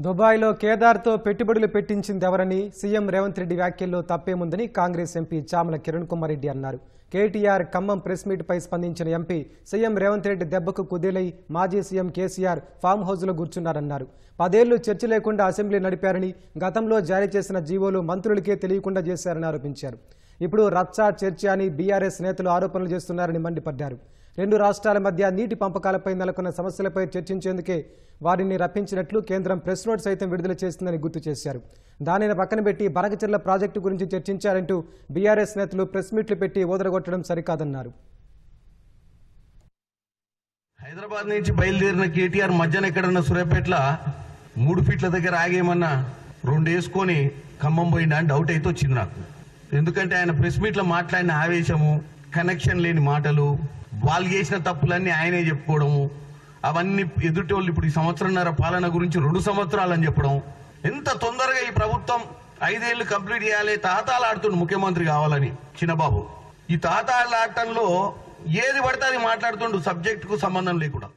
దుబాయ్లో కేదార్తో పెట్టుబడులు పెట్టించిందెవరని CM Revanth Reddy వ్యాఖ్యల్లో తప్పేముందని Congress MP Chamala Kiran Kumar Reddy అన్నారు. కేటీఆర్ ఖమ్మం ప్రెస్ మీట్పై స్పందించిన ఎంపీ సీఎం రేవంత్ రెడ్డి దెబ్బకు కుదేలై మాజీ సీఎం కేసీఆర్ ఫామ్ హౌస్లో కూర్చున్నారన్నారు. 10 ఏళ్లు చర్చ లేకుండా అసెంబ్లీ నడిపారని, గతంలో జారీ చేసిన జీవోలు మంత్రులకే తెలియకుండా చేశారని ఆరోపించారు. ఇప్పుడు రచ్చ చర్చ అని బీఆర్ఎస్ నేతలు ఆరోపణలు చేస్తున్నారని మండిపడ్డారు. 2 రాష్ట్రాల మధ్య నీటి పంపకాలపై నెలకొన్న సమస్యలపై చర్చించేందుకే వారిని రప్పించినట్లు కేంద్రం ప్రెస్ నోట్ సైతం విడుదల చేస్తుందని గుర్తు చేశారు. దానిని పక్కన పెట్టి బనకచెర్ల ప్రాజెక్టు గురించి చర్చించారంటూ బీఆర్ఎస్ నేతలు ప్రెస్ మీట్లు పెట్టి ఓదరగొట్టడం సరికాదన్నారు. హైదరాబాద్ నుంచి బయలుదేరిన కేటీఆర్ మధ్యాహ్నం ఎక్కడన్నా సూర్యాపేటలో 3 ఫీట్ల దగ్గర ఆగేమన్నా 2 వేసుకొని ఖమ్మం పోయిందా అని డౌట్ అయితే వచ్చింది నాకు. ఎందుకంటే ఆయన ప్రెస్ మీట్లో మాట్లాడిన ఆవేశము, కనెక్షన్ లేని మాటలు, వాళ్ళు చేసిన తప్పులన్నీ ఆయనే చెప్పుకోవడము, అవన్నీ ఎదుటోళ్ళు ఇప్పుడు ఈ సంవత్సరంన్నర పాలన గురించి 2 సంవత్సరాలని చెప్పడం, ఎంత తొందరగా ఈ ప్రభుత్వం 5 ఏళ్లు కంప్లీట్ చేయాలి, తాతాలాడుతుండు ముఖ్యమంత్రి కావాలని చిన్నబాబు. ఈ తాతాలాడటంలో ఏది పడితే అది మాట్లాడుతుండు, సబ్జెక్టుకు సంబంధం లేకుండా.